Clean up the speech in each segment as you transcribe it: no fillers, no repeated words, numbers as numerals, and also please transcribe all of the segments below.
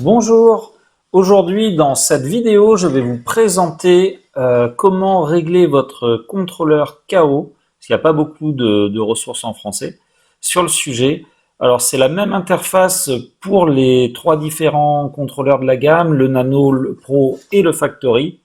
Bonjour, aujourd'hui dans cette vidéo je vais vous présenter comment régler votre contrôleur KO, parce qu'il n'y a pas beaucoup de ressources en français sur le sujet. Alors c'est la même interface pour les trois différents contrôleurs de la gamme, le Nano, le Pro et le Factory.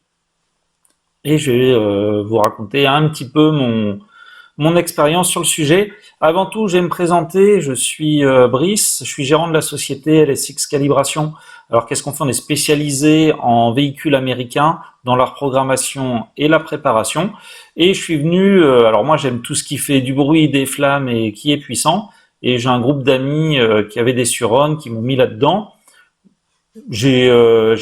Et je vais vous raconter un petit peu mon expérience sur le sujet. Avant tout, je vais me présenter. Je suis Brice, je suis gérant de la société LSX Calibration. Alors, qu'est-ce qu'on fait? On est spécialisé en véhicules américains, dans leur programmation et la préparation. Et je suis venu, alors moi j'aime tout ce qui fait du bruit, des flammes et qui est puissant. Et j'ai un groupe d'amis qui avaient des Suron, qui m'ont mis là-dedans. J'ai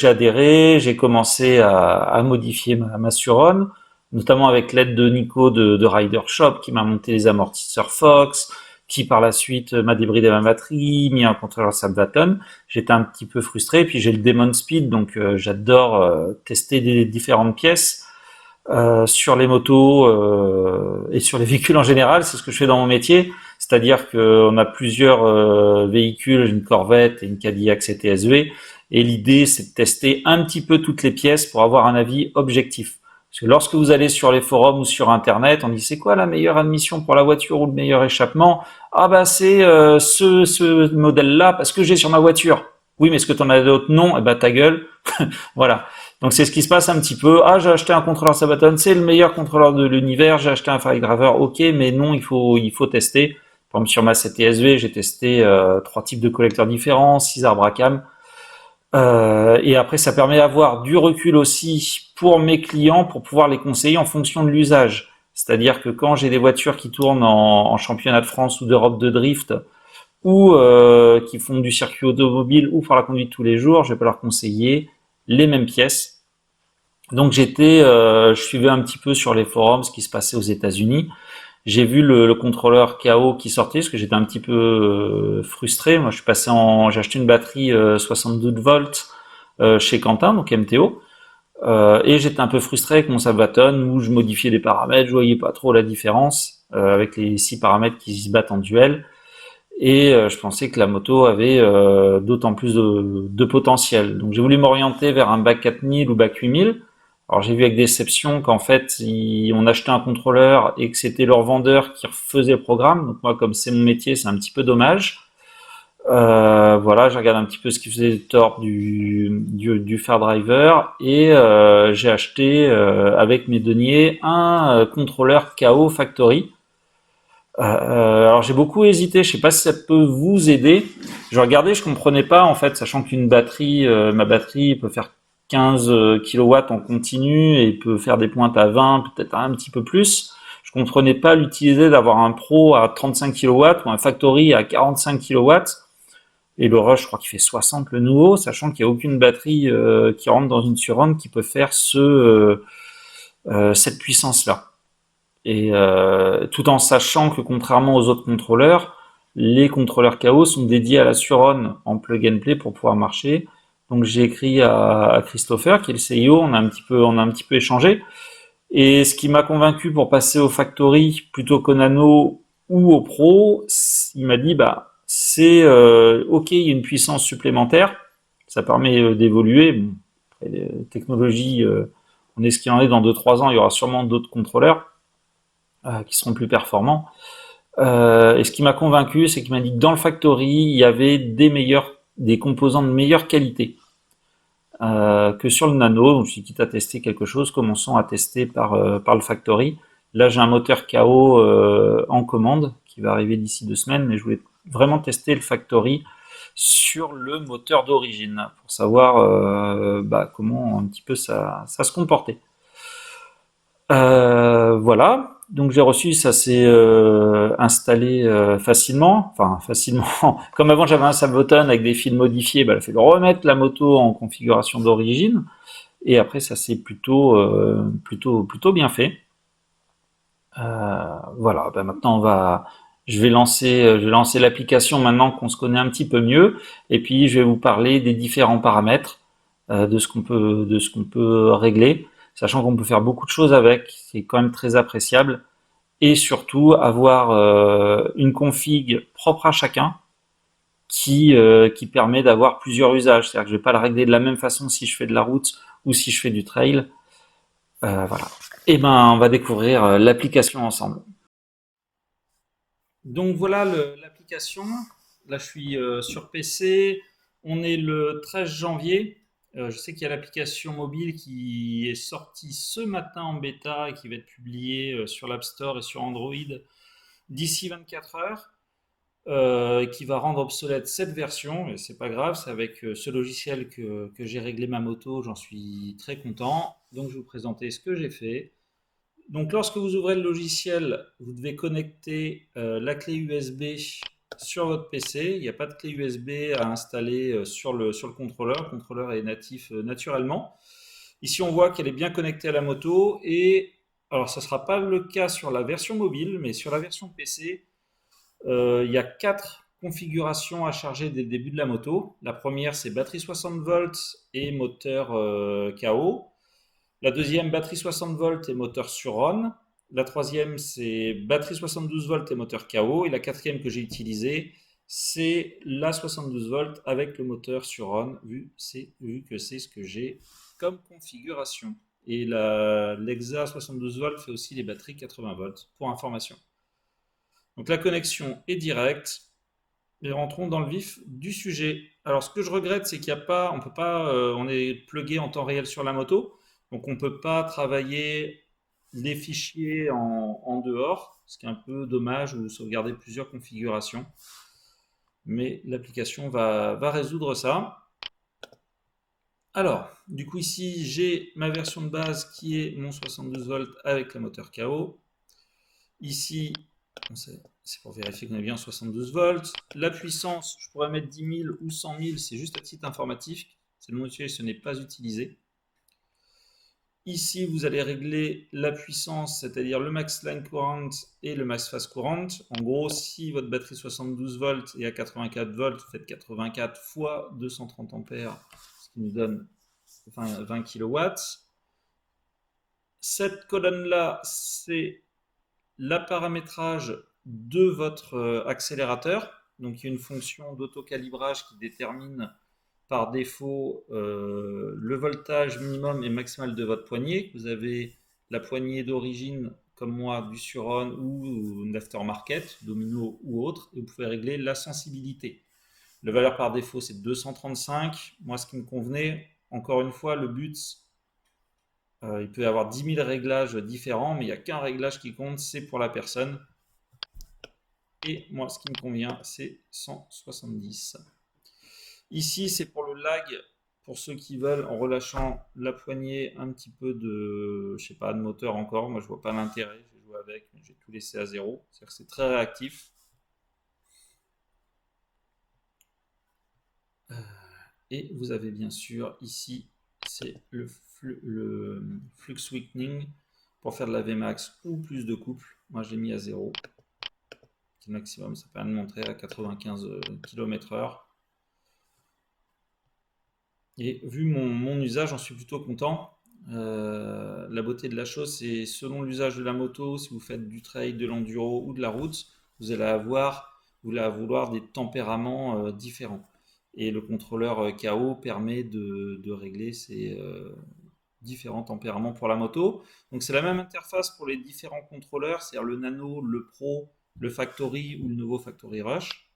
adhéré, j'ai commencé à modifier ma Suron, notamment avec l'aide de Nico de Rider Shop qui m'a monté les amortisseurs Fox, qui par la suite m'a débridé ma batterie, mis un contrôleur Sabvaton. J'étais un petit peu frustré, puis j'ai le Demon Speed, donc j'adore tester des différentes pièces sur les motos et sur les véhicules en général. C'est ce que je fais dans mon métier, c'est-à-dire qu'on a plusieurs véhicules, une Corvette et une Cadillac CTS-V, et l'idée c'est de tester un petit peu toutes les pièces pour avoir un avis objectif. Parce que lorsque vous allez sur les forums ou sur internet, on dit c'est quoi la meilleure admission pour la voiture ou le meilleur échappement? Ah bah c'est ce modèle-là parce que j'ai sur ma voiture. Oui, mais est-ce que tu en as d'autres? Non, et bah ta gueule. Voilà. Donc c'est ce qui se passe un petit peu. Ah, j'ai acheté un contrôleur Sabaton, c'est le meilleur contrôleur de l'univers. J'ai acheté un Fire Driver, ok, mais non, il faut tester. Par exemple, sur ma CTSV, j'ai testé trois types de collecteurs différents, 6 arbres à cam. Et après, ça permet d'avoir du recul aussi pour mes clients pour pouvoir les conseiller en fonction de l'usage. C'est-à-dire que quand j'ai des voitures qui tournent en championnat de France ou d'Europe de drift, ou qui font du circuit automobile ou pour la conduite tous les jours, je vais pas leur conseiller les mêmes pièces. Donc je suivais un petit peu sur les forums ce qui se passait aux États-Unis. J'ai vu le contrôleur KO qui sortait, parce que j'étais un petit peu frustré. Moi, j'ai acheté une batterie 72 volts chez Quentin, donc MTO, et j'étais un peu frustré avec mon Sabaton où je modifiais des paramètres, je voyais pas trop la différence avec les 6 paramètres qui se battent en duel. Et je pensais que la moto avait d'autant plus de potentiel. Donc j'ai voulu m'orienter vers un bac 4000 ou bac 8000. Alors j'ai vu avec déception qu'en fait on achetait un contrôleur et que c'était leur vendeur qui refaisait le programme. Donc moi comme c'est mon métier, c'est un petit peu dommage. Voilà, j'ai regardé un petit peu ce qui faisait tort du Fair Driver et j'ai acheté avec mes deniers un contrôleur KO Factory. Alors j'ai beaucoup hésité, je sais pas si ça peut vous aider. Je regardais, je comprenais pas en fait, sachant qu'une batterie, ma batterie peut faire 15 kilowatts en continu et peut faire des pointes à 20, peut-être un petit peu plus. Je comprenais pas l'utilité d'avoir un Pro à 35 kilowatts ou un Factory à 45 kilowatts. Et le Rush, je crois qu'il fait 60 le nouveau, sachant qu'il n'y a aucune batterie qui rentre dans une Suron qui peut faire cette puissance-là. Et tout en sachant que contrairement aux autres contrôleurs, les contrôleurs KO sont dédiés à la Suron en plug and play pour pouvoir marcher. Donc j'ai écrit à Christopher, qui est le CIO, on a un petit peu échangé. Et ce qui m'a convaincu pour passer au Factory plutôt qu'au Nano ou au Pro, il m'a dit bah c'est ok, il y a une puissance supplémentaire, ça permet d'évoluer. Bon, les technologies, on est ce qu'il en est dans 2-3 ans, il y aura sûrement d'autres contrôleurs qui seront plus performants. Et ce qui m'a convaincu, c'est qu'il m'a dit que dans le Factory, il y avait des composants de meilleure qualité que sur le Nano. Donc je suis quitte à tester quelque chose, commençons à tester par le Factory. Là, j'ai un moteur KO en commande qui va arriver d'ici 2 semaines, mais je voulais vraiment tester le Factory sur le moteur d'origine pour savoir comment un petit peu ça se comportait. Voilà, donc j'ai reçu, ça s'est installé facilement, enfin facilement. Comme avant j'avais un Sabvoton avec des fils modifiés, bah, il a fallu remettre la moto en configuration d'origine, et après ça s'est plutôt bien fait. Voilà, bah, maintenant je vais lancer l'application maintenant qu'on se connaît un petit peu mieux, et puis je vais vous parler des différents paramètres de ce qu'on peut régler, sachant qu'on peut faire beaucoup de choses avec, c'est quand même très appréciable, et surtout avoir une config propre à chacun, qui permet d'avoir plusieurs usages. C'est-à-dire que je vais pas le régler de la même façon si je fais de la route ou si je fais du trail. Voilà. Et ben, on va découvrir l'application ensemble. Donc voilà l'application. Là, je suis sur PC. On est le 13 janvier. Je sais qu'il y a l'application mobile qui est sortie ce matin en bêta et qui va être publiée sur l'App Store et sur Android d'ici 24 heures. Qui va rendre obsolète cette version, et c'est pas grave, c'est avec ce logiciel que j'ai réglé ma moto, j'en suis très content. Donc je vais vous présenter ce que j'ai fait. Donc lorsque vous ouvrez le logiciel, vous devez connecter la clé USB sur votre PC. Il n'y a pas de clé USB à installer sur le contrôleur. Le contrôleur est natif naturellement. Ici, on voit qu'elle est bien connectée à la moto. Et alors, ça ne sera pas le cas sur la version mobile, mais sur la version PC, il y a quatre configurations à charger dès le début de la moto. La première, c'est batterie 60 volts et moteur KO. La deuxième, batterie 60 volts et moteur Suron. La troisième, c'est batterie 72 volts et moteur KO. Et la quatrième que j'ai utilisée, c'est la 72 volts avec le moteur Suron, vu que c'est ce que j'ai comme configuration. Et l'Exa 72 volts fait aussi les batteries 80 volts, pour information. Donc la connexion est directe. Et rentrons dans le vif du sujet. Alors, ce que je regrette, c'est qu'il n'y a pas, on peut pas, on est plugué en temps réel sur la moto, donc on ne peut pas travailler les fichiers en dehors, ce qui est un peu dommage ou sauvegarder plusieurs configurations. Mais l'application va résoudre ça. Alors, du coup, ici, j'ai ma version de base qui est mon 72 volts avec le moteur KO. Ici, c'est pour vérifier qu'on est bien 72 volts. La puissance, je pourrais mettre 10 000 ou 100 000, c'est juste à titre informatif. C'est le module, ce n'est pas utilisé. Ici, vous allez régler la puissance, c'est-à-dire le max line current et le max phase current. En gros, si votre batterie 72 volts est à 84 volts, vous faites 84 fois 230 ampères, ce qui nous donne 20 kilowatts. Cette colonne-là, c'est la paramétrage de votre accélérateur. Donc, il y a une fonction d'autocalibrage qui détermine par défaut le voltage minimum et maximal de votre poignée. Vous avez la poignée d'origine, comme moi, du Suron ou une aftermarket, Domino ou autre, et vous pouvez régler la sensibilité. La valeur par défaut, c'est 235. Moi, ce qui me convenait, encore une fois, le but, il peut y avoir 10 000 réglages différents, mais il n'y a qu'un réglage qui compte, c'est pour la personne. Et moi, ce qui me convient, c'est 170. Ici, c'est pour le lag, pour ceux qui veulent, en relâchant la poignée, un petit peu de, je sais pas, de moteur encore. Moi, je vois pas l'intérêt. J'ai joué avec, mais j'ai tout laissé à zéro. C'est-à-dire que c'est très réactif. Et vous avez bien sûr ici, c'est le flux weakening pour faire de la Vmax ou plus de couple. Moi, je l'ai mis à zéro. Le maximum, ça permet de montrer à 95 km/h. Et vu mon usage, j'en suis plutôt content. La beauté de la chose, c'est selon l'usage de la moto, si vous faites du trail, de l'enduro ou de la route, vous allez vouloir des tempéraments différents. Et le contrôleur KO permet de régler ces différents tempéraments pour la moto. Donc c'est la même interface pour les différents contrôleurs, c'est-à-dire le Nano, le Pro, le Factory ou le nouveau Factory Rush.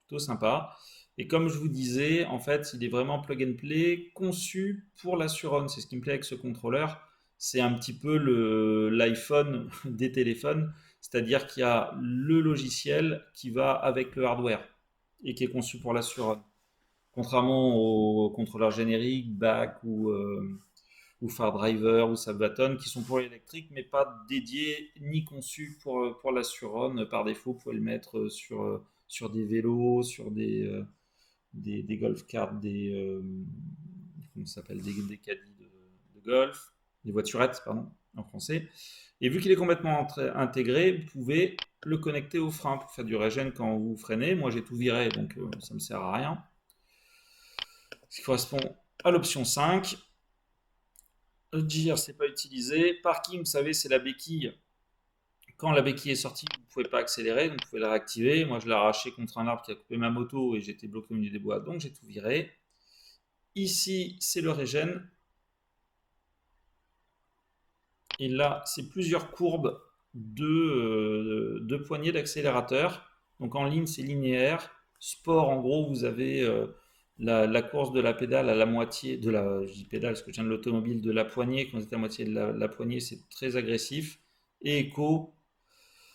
Plutôt sympa. Et comme je vous disais, en fait, il est vraiment plug and play, conçu pour la Suron. C'est ce qui me plaît avec ce contrôleur. C'est un petit peu l'iPhone des téléphones, c'est-à-dire qu'il y a le logiciel qui va avec le hardware et qui est conçu pour la Suron. Contrairement aux contrôleurs génériques, BAC ou Far Driver ou Sabaton qui sont pour l'électrique mais pas dédiés ni conçus pour la Suron. Par défaut, vous pouvez le mettre sur des vélos, sur des golf carts, comment ça s'appelle, des caddies de golf, des voiturettes, pardon, en français. Et vu qu'il est complètement intégré, vous pouvez le connecter au frein pour faire du régène quand vous freinez. Moi, j'ai tout viré, donc ça ne me sert à rien. Ce qui correspond à l'option 5. GIR, c'est pas utilisé. Parking, vous savez, c'est la béquille quand la béquille est sortie, vous ne pouvez pas accélérer, donc vous pouvez la réactiver. Moi, je l'ai arraché contre un arbre qui a coupé ma moto et j'étais bloqué au milieu des bois, donc j'ai tout viré. Ici, c'est le régène. Et là, c'est plusieurs courbes de poignées d'accélérateur. Donc en ligne, c'est linéaire. Sport, en gros, vous avez la course de la pédale à la moitié de la, je dis pédale parce que je viens de l'automobile, de la poignée. Quand vous êtes à la moitié de la poignée, c'est très agressif. Et éco,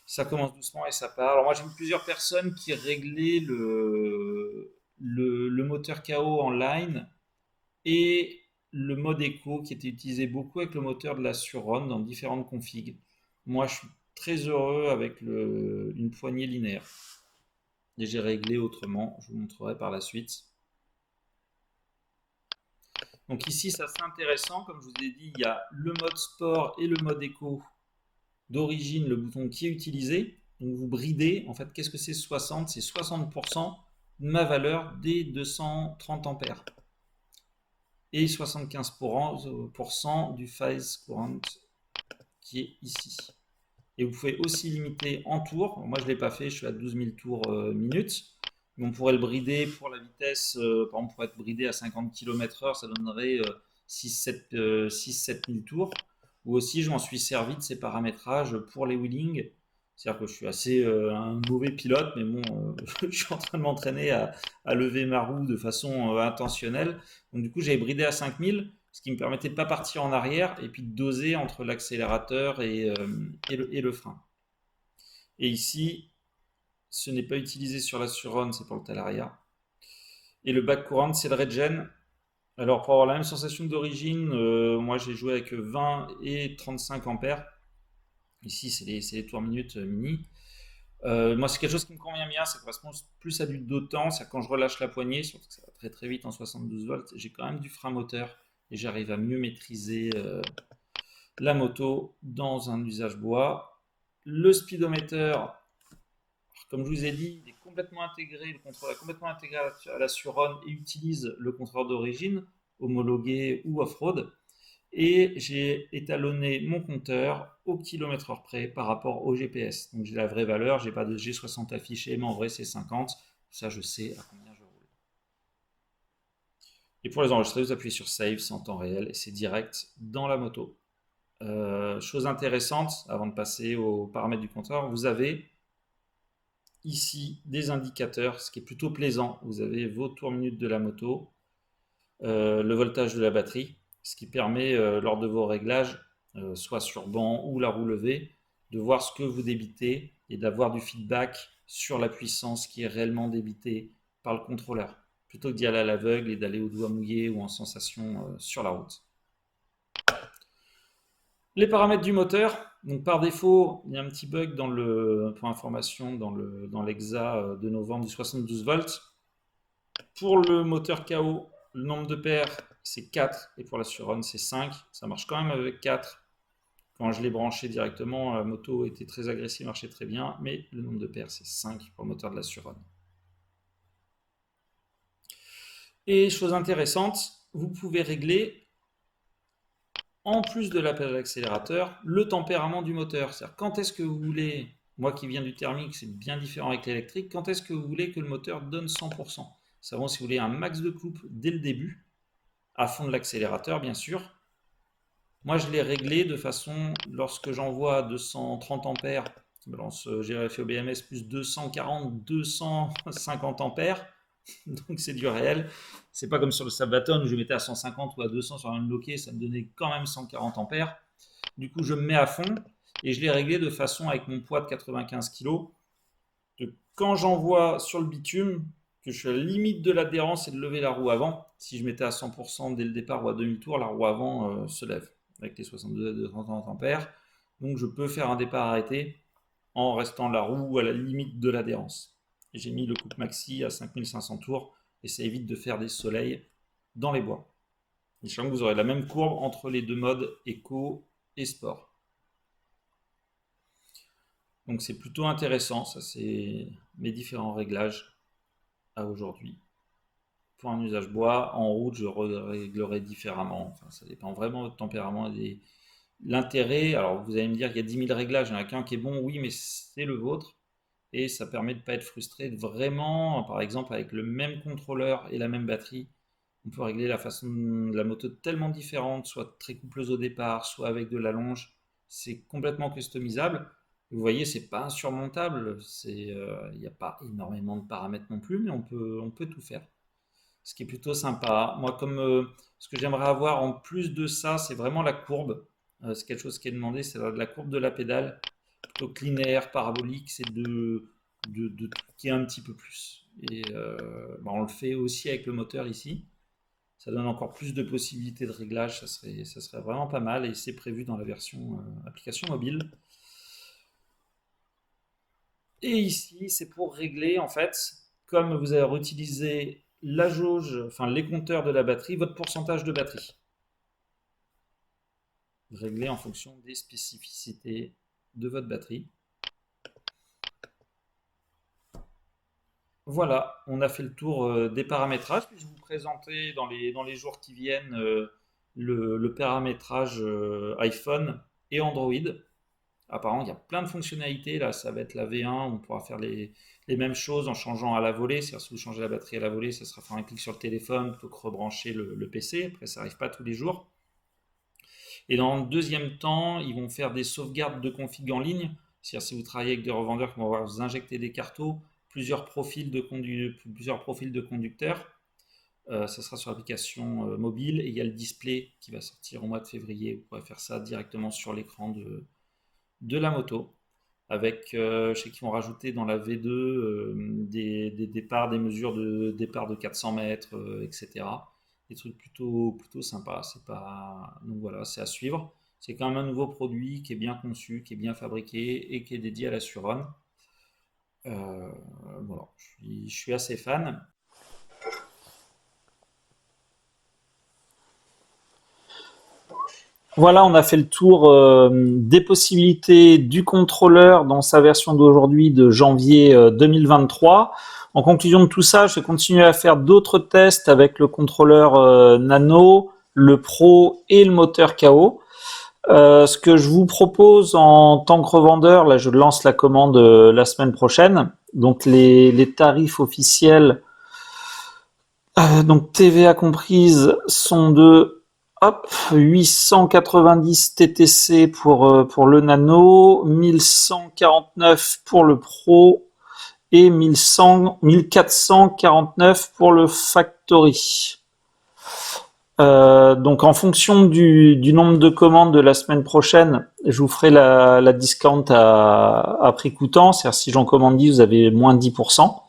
ça commence doucement et ça part. Alors moi, j'ai vu plusieurs personnes qui réglaient le moteur KO en line et le mode éco qui était utilisé beaucoup avec le moteur de la Suron dans différentes configs. Moi, je suis très heureux avec une poignée linéaire. Et j'ai réglé autrement, je vous montrerai par la suite. Donc ici, ça c'est intéressant, comme je vous ai dit, il y a le mode sport et le mode éco d'origine, le bouton qui est utilisé. Donc vous bridez, en fait, qu'est-ce que c'est 60? C'est 60% de ma valeur des 230 ampères et 75% du phase courant qui est ici. Et vous pouvez aussi limiter en tours. Moi, je ne l'ai pas fait, je suis à 12 000 tours minutes. Mais on pourrait le brider pour la vitesse. Par exemple, pour être bridé à 50 km/h, ça donnerait 6-7 000 tours. Ou aussi, je m'en suis servi de ces paramétrages pour les wheelings. C'est-à-dire que je suis assez un mauvais pilote, mais bon, je suis en train de m'entraîner à lever ma roue de façon intentionnelle. Donc du coup, j'avais bridé à 5000, ce qui me permettait de ne pas partir en arrière et puis de doser entre l'accélérateur et le frein. Et ici, ce n'est pas utilisé sur la Suron, c'est pour le Talaria. Et le back courant, c'est le regen. Alors pour avoir la même sensation d'origine, moi j'ai joué avec 20 et 35 ampères. Ici, c'est les tours minutes mini. Moi, c'est quelque chose qui me convient bien, ça correspond plus à du dos temps, c'est quand je relâche la poignée, surtout que ça va très très vite en 72 volts, j'ai quand même du frein moteur et j'arrive à mieux maîtriser la moto dans un usage bois. Le speedomètre, comme je vous ai dit, il est complètement intégré, le contrôleur est complètement intégré à la Suron et utilise le contrôleur d'origine, homologué ou off-road. Et j'ai étalonné mon compteur au kilomètre heure près par rapport au GPS. Donc j'ai la vraie valeur, j'ai pas de G60 affiché, mais en vrai c'est 50. Ça je sais à combien je roule. Et pour les enregistrer, vous appuyez sur Save, c'est en temps réel et c'est direct dans la moto. Chose intéressante, avant de passer aux paramètres du compteur, vous avez ici des indicateurs, ce qui est plutôt plaisant. Vous avez vos tours minutes de la moto, le voltage de la batterie, ce qui permet, lors de vos réglages, soit sur banc ou la roue levée, de voir ce que vous débitez et d'avoir du feedback sur la puissance qui est réellement débitée par le contrôleur, plutôt que d'y aller à l'aveugle et d'aller au doigt mouillé ou en sensation sur la route. Les paramètres du moteur, donc par défaut, il y a un petit bug pour information dans l'exa de novembre du 72 volts. Pour le moteur KO, le nombre de paires, c'est 4 et pour la Suron, c'est 5. Ça marche quand même avec 4. Quand je l'ai branché directement, la moto était très agressive, marchait très bien, mais le nombre de paires, c'est 5 pour le moteur de la Suron. Et chose intéressante, vous pouvez régler, en plus de la pédale d'accélérateur, le tempérament du moteur. C'est-à-dire quand est-ce que vous voulez, moi qui viens du thermique, c'est bien différent avec l'électrique, quand est-ce que vous voulez que le moteur donne 100%. Savoir si vous voulez un max de couple dès le début, à fond de l'accélérateur bien sûr. Moi je l'ai réglé de façon, lorsque j'envoie 230 ampères, qui balance GRF au BMS plus 240, 250 ampères, donc c'est du réel. C'est pas comme sur le Sabaton où je mettais à 150 ou à 200 sur un bloqué, ça me donnait quand même 140 ampères. Du coup je me mets à fond et je l'ai réglé de façon avec mon poids de 95 kg. Quand j'envoie sur le bitume, que je suis à la limite de l'adhérence et de lever la roue avant. Si je mettais à 100% dès le départ ou à demi-tour, la roue avant se lève avec les 62 à 30 ampères. Donc je peux faire un départ arrêté en restant la roue à la limite de l'adhérence. J'ai mis le couple maxi à 5500 tours et ça évite de faire des soleils dans les bois. Et je sens que vous aurez la même courbe entre les deux modes éco et sport. Donc c'est plutôt intéressant, ça c'est mes différents réglages à aujourd'hui. Pour un usage bois, en route je réglerai différemment. Enfin, ça dépend vraiment de votre tempérament L'intérêt, alors vous allez me dire qu'il y a 10 000 réglages, il y en a qu'un qui est bon, oui, mais c'est le vôtre. Et ça permet de ne pas être frustré. Vraiment, par exemple, avec le même contrôleur et la même batterie, on peut régler la façon de la moto tellement différente, soit très coupleuse au départ, soit avec de la longe. C'est complètement customisable. Vous voyez, c'est pas insurmontable. Il n'y a pas énormément de paramètres non plus, mais on peut tout faire. Ce qui est plutôt sympa. Moi, comme ce que j'aimerais avoir en plus de ça, c'est vraiment la courbe. C'est quelque chose qui est demandé, c'est la courbe de la pédale plutôt que linéaire, parabolique, c'est de truquer un petit peu plus. Et on le fait aussi avec le moteur ici. Ça donne encore plus de possibilités de réglage, ça serait vraiment pas mal et c'est prévu dans la version application mobile. Et ici, c'est pour régler en fait, comme vous avez utilisé la jauge, enfin les compteurs de la batterie, votre pourcentage de batterie. Régler en fonction des spécificités de votre batterie. Voilà, on a fait le tour des paramétrages. Puis je vais vous présenter dans les jours qui viennent le paramétrage iPhone et Android. Apparemment, il y a plein de fonctionnalités. Là, ça va être la V1. On pourra faire les mêmes choses en changeant à la volée. C'est-à-dire, si vous changez la batterie à la volée, ça sera faire un clic sur le téléphone plutôt que rebrancher le PC. Après, ça n'arrive pas tous les jours. Et dans le deuxième temps, ils vont faire des sauvegardes de config en ligne. C'est-à-dire si vous travaillez avec des revendeurs qui vont vous injecter des cartos, plusieurs profils de conducteurs, ça sera sur l'application mobile. Et il y a le display qui va sortir au mois de février. Vous pourrez faire ça directement sur l'écran de la moto. Avec, je sais qu'ils vont rajouter dans la V2 des départs, des mesures de départ de 400 mètres, etc. Des trucs plutôt sympas. C'est pas... Donc voilà, c'est à suivre. C'est quand même un nouveau produit qui est bien conçu, qui est bien fabriqué et qui est dédié à la Suron. Voilà, je suis assez fan. Voilà, on a fait le tour des possibilités du contrôleur dans sa version d'aujourd'hui de janvier 2023. En conclusion de tout ça, je vais continuer à faire d'autres tests avec le contrôleur Nano, le Pro et le moteur KO. Ce que je vous propose en tant que revendeur, là je lance la commande la semaine prochaine. Donc les tarifs officiels, donc TVA comprise, sont de 890 TTC pour le Nano, 1149 pour le Pro et 1449 pour le Factory. Donc en fonction du nombre de commandes de la semaine prochaine, je vous ferai la discount à prix coûtant. C'est-à-dire si j'en commande 10, vous avez moins 10%.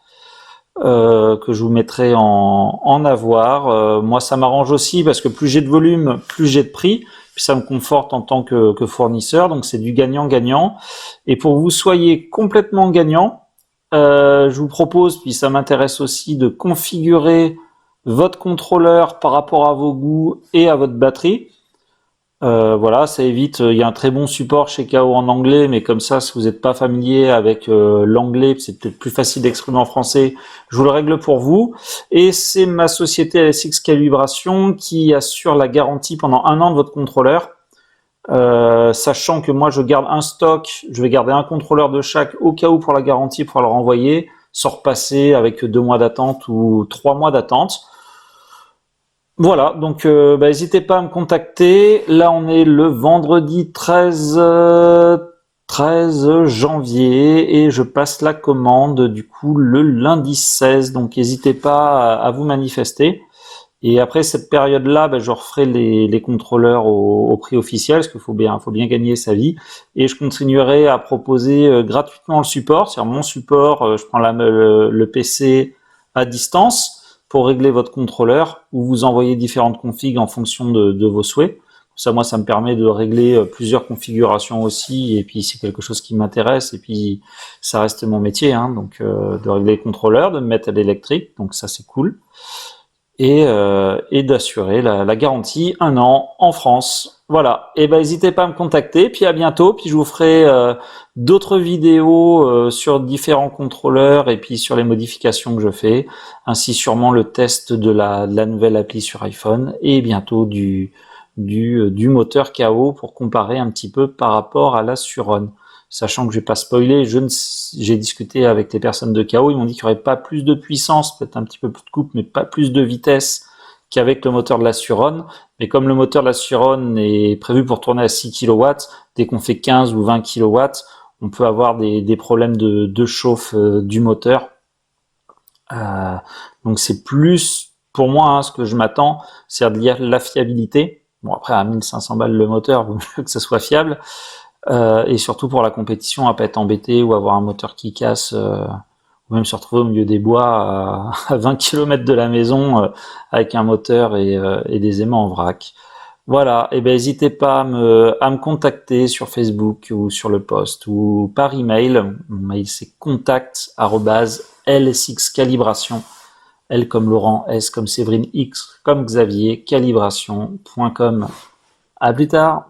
Que je vous mettrai en avoir. Moi, ça m'arrange aussi parce que plus j'ai de volume, plus j'ai de prix. Puis ça me conforte en tant que fournisseur. Donc c'est du gagnant-gagnant. Et pour que vous soyez complètement gagnant, je vous propose, puis ça m'intéresse aussi, de configurer votre contrôleur par rapport à vos goûts et à votre batterie. Voilà, ça évite. Il y a un très bon support chez KO en anglais, mais comme ça, si vous n'êtes pas familier avec l'anglais, c'est peut-être plus facile d'exprimer en français. Je vous le règle pour vous. Et c'est ma société LSX Calibration qui assure la garantie pendant 1 an de votre contrôleur. Sachant que moi, je garde un stock, je vais garder un contrôleur de chaque au cas où pour la garantie, pour le renvoyer, sans repasser avec 2 mois d'attente ou 3 mois d'attente. Voilà, donc n'hésitez pas à me contacter. Là, on est le vendredi 13 janvier et je passe la commande du coup le lundi 16. Donc n'hésitez pas à vous manifester. Et après cette période-là, je referai les contrôleurs au prix officiel parce qu'il faut bien gagner sa vie. Et je continuerai à proposer gratuitement le support. C'est-à-dire mon support, je prends le PC à distance pour régler votre contrôleur ou vous envoyer différentes configs en fonction de vos souhaits. Ça, moi, ça me permet de régler plusieurs configurations aussi. Et puis, c'est quelque chose qui m'intéresse. Et puis, ça reste mon métier, hein, donc de régler les contrôleurs, de me mettre à l'électrique. Donc ça, c'est cool. Et d'assurer la garantie 1 an en France. Voilà. Et n'hésitez pas à me contacter. Puis à bientôt. Puis je vous ferai d'autres vidéos sur différents contrôleurs et puis sur les modifications que je fais, ainsi sûrement le test de la nouvelle appli sur iPhone et bientôt du du moteur KO pour comparer un petit peu par rapport à la Suron. Sachant que je vais pas spoiler, j'ai discuté avec les personnes de KO, ils m'ont dit qu'il n'y aurait pas plus de puissance, peut-être un petit peu plus de coupe, mais pas plus de vitesse qu'avec le moteur de la Suron. Mais comme le moteur de la Suron est prévu pour tourner à 6 kW, dès qu'on fait 15 ou 20 kW, on peut avoir des problèmes de chauffe du moteur. Donc c'est plus, pour moi, ce que je m'attends, c'est à dire la fiabilité. Bon, après, à 1500 balles le moteur, vaut mieux que ça soit fiable. Et surtout pour la compétition, à pas être embêté ou avoir un moteur qui casse, ou même se retrouver au milieu des bois à 20 km de la maison avec un moteur et des aimants en vrac. Voilà, et ben n'hésitez pas à me contacter sur Facebook ou sur le post ou par email. Mon mail c'est contact@lsxcalibration, L comme Laurent, S comme Séverine, X comme Xavier, calibration.com. À plus tard.